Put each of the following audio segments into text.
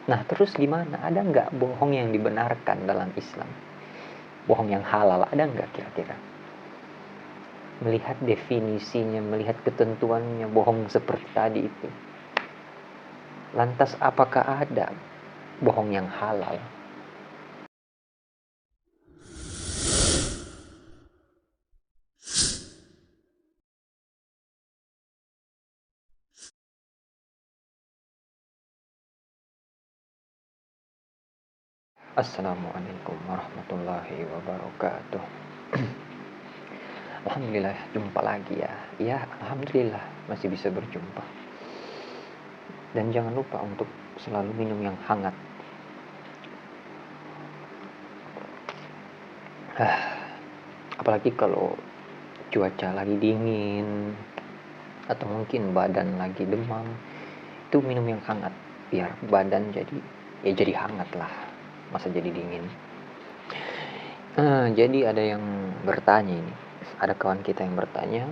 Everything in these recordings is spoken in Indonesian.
Nah, terus gimana? Ada nggak bohong yang dibenarkan dalam Islam? Bohong yang halal ada nggak kira-kira? Melihat definisinya, melihat ketentuannya, bohong seperti tadi itu. Lantas apakah ada bohong yang halal? Assalamualaikum warahmatullahi wabarakatuh. Alhamdulillah jumpa lagi ya. Ya, alhamdulillah masih bisa berjumpa. Dan jangan lupa untuk selalu minum yang hangat. Apalagi kalau cuaca lagi dingin atau mungkin badan lagi demam, itu minum yang hangat biar badan jadi hangat lah, masa jadi dingin. Jadi ada yang bertanya ini, ada kawan kita yang bertanya,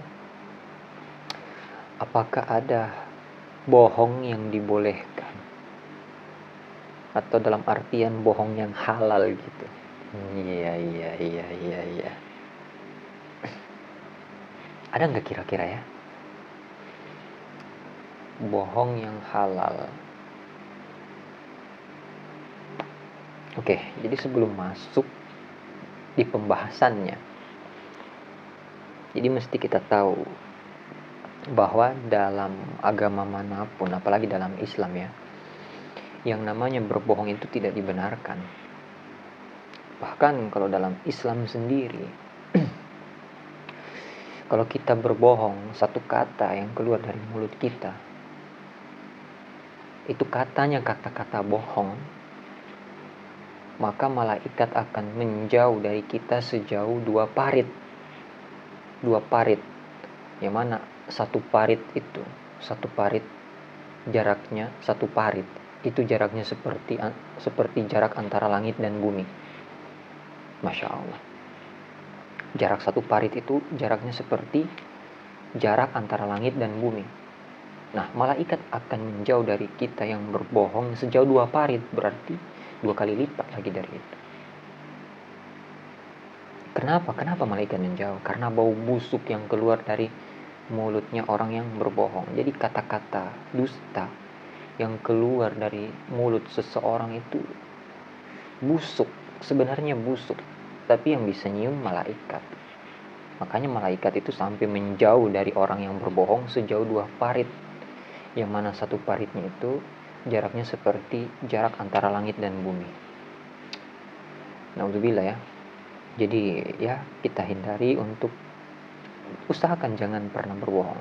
apakah ada bohong yang dibolehkan atau dalam artian bohong yang halal gitu. Iya. Ada nggak kira-kira ya bohong yang halal? Oke, jadi sebelum masuk di pembahasannya, jadi mesti kita tahu bahwa dalam agama manapun, apalagi dalam Islam ya, yang namanya berbohong itu tidak dibenarkan. Bahkan kalau dalam Islam sendiri, kalau kita berbohong, satu kata yang keluar dari mulut kita, itu katanya kata-kata bohong, maka malaikat akan menjauh dari kita sejauh 2 parit. 2 parit, yang mana satu parit jaraknya, satu parit itu jaraknya seperti jarak antara langit dan bumi. Masya Allah, jarak satu parit itu jaraknya seperti jarak antara langit dan bumi. Nah, malaikat akan menjauh dari kita yang berbohong sejauh 2 parit, berarti 2 kali lipat lagi dari itu. Kenapa malaikat menjauh? Karena bau busuk yang keluar dari mulutnya orang yang berbohong. Jadi kata-kata dusta yang keluar dari mulut seseorang itu busuk, sebenarnya busuk, tapi yang bisa nyium malaikat. Makanya malaikat itu sampai menjauh dari orang yang berbohong sejauh 2 parit, yang mana satu paritnya itu jaraknya seperti jarak antara langit dan bumi. Naudzubillah ya. Jadi ya, kita hindari untuk usahakan jangan pernah berbohong.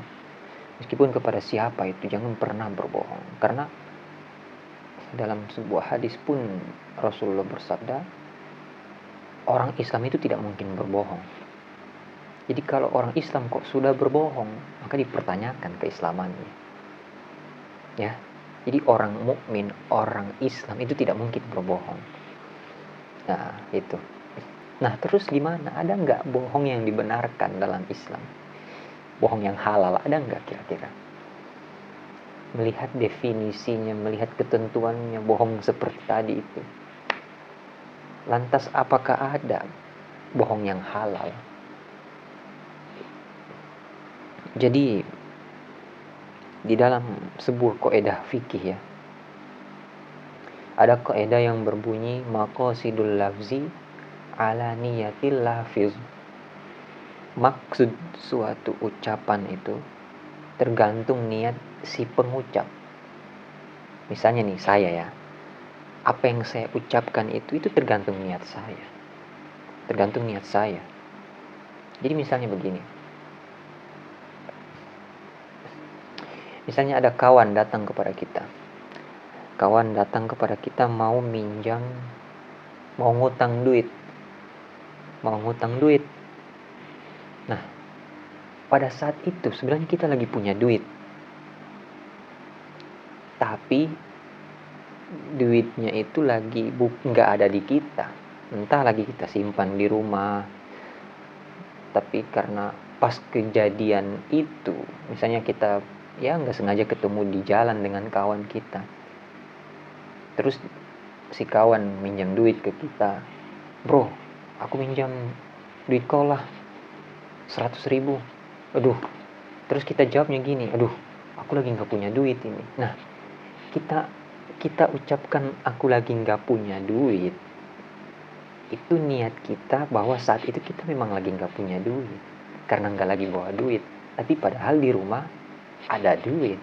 Meskipun kepada siapa itu, jangan pernah berbohong. Karena dalam sebuah hadis pun Rasulullah bersabda, orang Islam itu tidak mungkin berbohong. Jadi kalau orang Islam kok sudah berbohong, maka dipertanyakan keislamannya. Ya. Jadi orang mukmin, orang Islam itu tidak mungkin berbohong. Nah, itu. Nah, terus gimana? Ada nggak bohong yang dibenarkan dalam Islam? Bohong yang halal ada nggak kira-kira? Melihat definisinya, melihat ketentuannya, bohong seperti tadi itu. Lantas apakah ada bohong yang halal? Jadi di dalam sebuah kaidah fikih ya, ada kaidah yang berbunyi maqasidul lafzi ala niyatil lafiz. Maksud suatu ucapan itu tergantung niat si pengucap. Misalnya nih, saya ya, apa yang saya ucapkan itu tergantung niat saya. Tergantung niat saya. Jadi misalnya begini. Misalnya ada kawan datang kepada kita. Kawan datang kepada kita mau minjam, mau ngutang duit. Nah, pada saat itu sebenarnya kita lagi punya duit. Tapi duitnya itu lagi nggak ada di kita. Entah lagi kita simpan di rumah. Tapi karena pas kejadian itu, misalnya kita ya nggak sengaja ketemu di jalan dengan kawan kita, Terus si kawan minjam duit ke kita, bro aku minjam duit kau lah 100.000. Aduh, terus kita jawabnya gini, aduh aku lagi nggak punya duit ini. Nah, kita kita ucapkan aku lagi nggak punya duit, itu niat kita bahwa saat itu kita memang lagi nggak punya duit karena nggak lagi bawa duit, tapi padahal di rumah ada duit.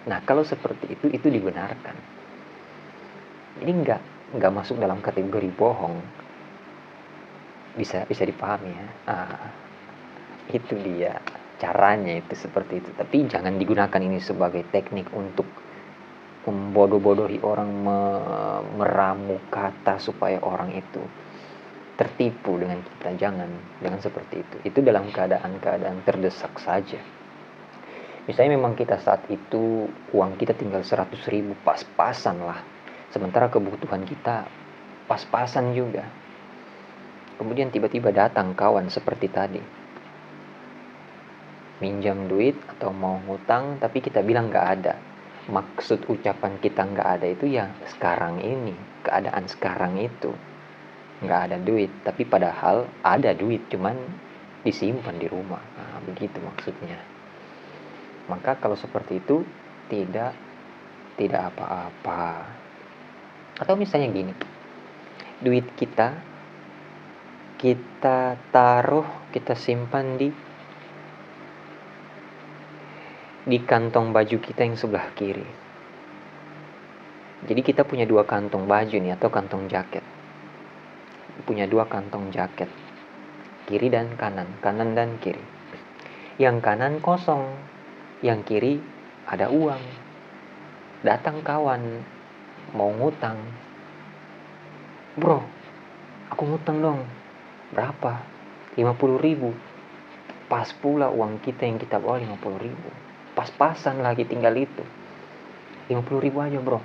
Nah, kalau seperti itu dibenarkan. Ini nggak masuk dalam kategori bohong. Bisa dipahami ya. Itu dia caranya, itu seperti itu. Tapi jangan digunakan ini sebagai teknik untuk membodoh-bodohi orang, meramu kata supaya orang itu tertipu dengan kita. Jangan seperti itu. Itu dalam keadaan terdesak saja. Misalnya memang kita saat itu uang kita tinggal 100.000, pas-pasan lah. Sementara kebutuhan kita pas-pasan juga. Kemudian tiba-tiba datang kawan seperti tadi, minjam duit atau mau ngutang, tapi kita bilang nggak ada. Maksud ucapan kita nggak ada itu ya sekarang ini, keadaan sekarang itu nggak ada duit, tapi padahal ada duit, cuman disimpan di rumah. Nah, begitu maksudnya. Maka kalau seperti itu tidak apa-apa. Atau misalnya gini, duit kita taruh, kita simpan di kantong baju kita yang sebelah kiri. Jadi kita punya 2 kantong baju nih, atau kantong jaket. Punya 2 kantong jaket, kiri dan kanan dan kiri. Yang kanan kosong, yang kiri ada uang. Datang kawan mau ngutang, bro aku ngutang dong, berapa? 50.000. Pas pula uang kita yang kita bawa 50.000, pas-pasan lagi, tinggal itu 50.000 aja bro.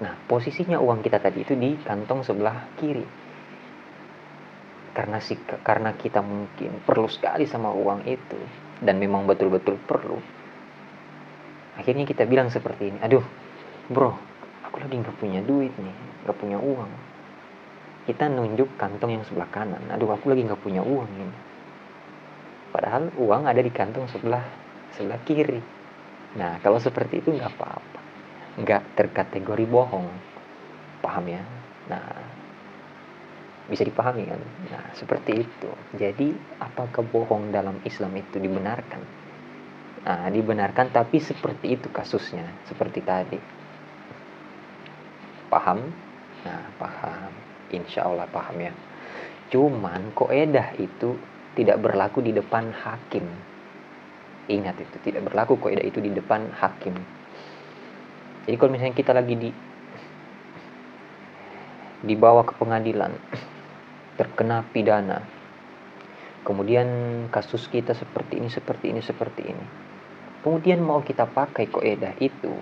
Nah, posisinya uang kita tadi itu di kantong sebelah kiri. Karena kita mungkin perlu sekali sama uang itu, dan memang betul-betul perlu. Akhirnya kita bilang seperti ini, aduh bro, aku lagi gak punya duit nih, gak punya uang. Kita nunjuk kantong yang sebelah kanan, aduh aku lagi gak punya uang ini. Padahal uang ada di kantong sebelah kiri. Nah, kalau seperti itu gak apa-apa, gak terkategori bohong. Paham ya? Nah, bisa dipahami kan? Nah, seperti itu. Jadi, apakah bohong dalam Islam itu dibenarkan? Nah, dibenarkan, tapi seperti itu kasusnya, seperti tadi. Paham? Nah, paham. Insya Allah paham ya. Cuman, koedah itu tidak berlaku di depan hakim. Ingat itu, tidak berlaku koedah itu di depan hakim. Jadi kalau misalnya kita lagi dibawa ke pengadilan, terkena pidana, kemudian kasus kita seperti ini, kemudian mau kita pakai koedah itu,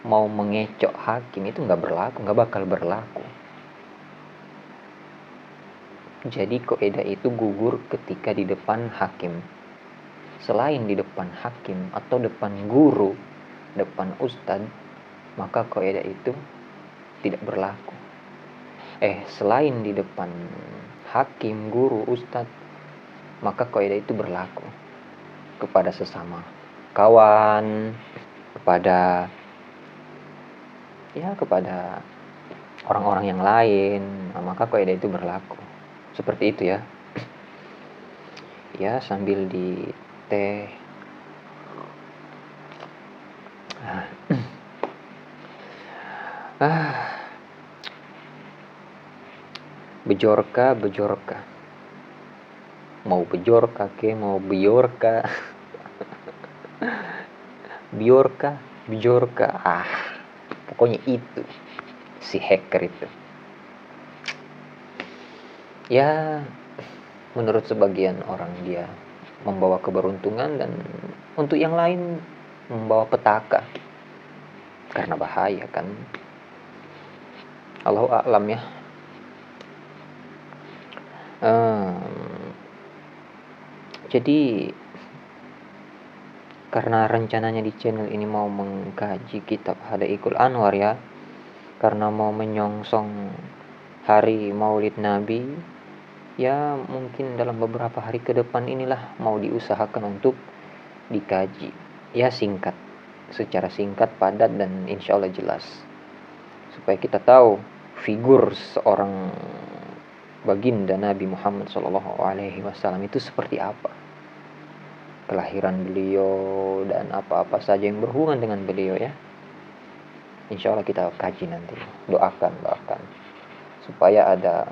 mau mengecok hakim, itu nggak bakal berlaku. Jadi koedah itu gugur ketika di depan hakim. Selain di depan hakim atau depan guru, depan ustadz, maka kaidah itu tidak berlaku. Selain di depan hakim, guru, ustadz, maka kaidah itu berlaku kepada sesama kawan, kepada orang-orang yang lain. Maka kaidah itu berlaku. Seperti itu ya. Ya, sambil di teh. Bejorka, mau bejorka ke, mau biorka, bejorka, pokoknya itu si hacker itu. Ya, menurut sebagian orang dia membawa keberuntungan, dan untuk yang lain membawa petaka, karena bahaya kan. Allahu a'lam ya. Jadi karena rencananya di channel ini mau mengkaji kitab Hadaikul Anwar ya, karena mau menyongsong hari Maulid Nabi, ya mungkin dalam beberapa hari ke depan inilah mau diusahakan untuk dikaji. Ya singkat, secara singkat, padat, dan insya Allah jelas. Supaya kita tahu figur seorang baginda Nabi Muhammad SAW itu seperti apa. Kelahiran beliau dan apa-apa saja yang berhubungan dengan beliau ya. Insya Allah kita kaji nanti. Doakan supaya ada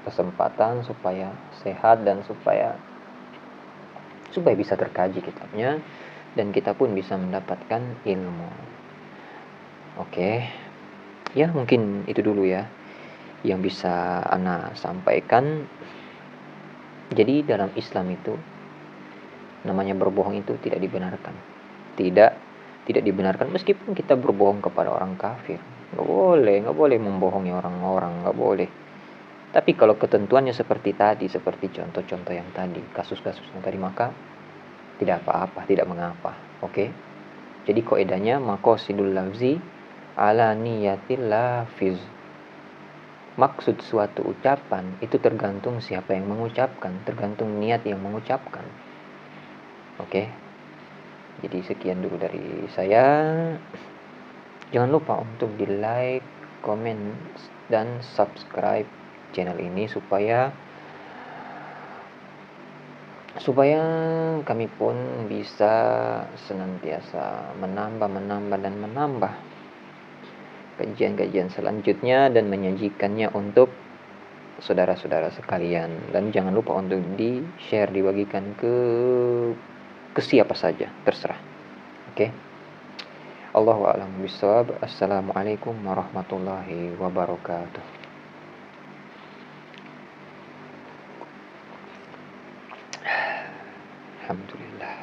kesempatan, supaya sehat, dan supaya bisa terkaji kitabnya dan kita pun bisa mendapatkan ilmu. Oke. Ya mungkin itu dulu ya yang bisa ana sampaikan. Jadi dalam Islam itu namanya berbohong itu tidak dibenarkan. Tidak dibenarkan meskipun kita berbohong kepada orang kafir. Nggak boleh membohongi orang-orang, nggak boleh. Tapi kalau ketentuannya seperti tadi, seperti contoh-contoh yang tadi, kasus-kasus yang tadi, maka tidak apa-apa, tidak mengapa. Oke? Jadi kaidahnya maqasidul lafzi ala niyatil lafiz. Maksud suatu ucapan itu tergantung siapa yang mengucapkan, tergantung niat yang mengucapkan. Oke? Jadi sekian dulu dari saya. Jangan lupa untuk di-like, komen, dan subscribe channel ini supaya kami pun bisa senantiasa menambah dan menambah kajian-kajian selanjutnya dan menyajikannya untuk saudara-saudara sekalian. Dan jangan lupa untuk di-share, dibagikan ke siapa saja, terserah. Oke? Allahu a'lam bishawab. Assalamualaikum warahmatullahi wabarakatuh. Alhamdulillah.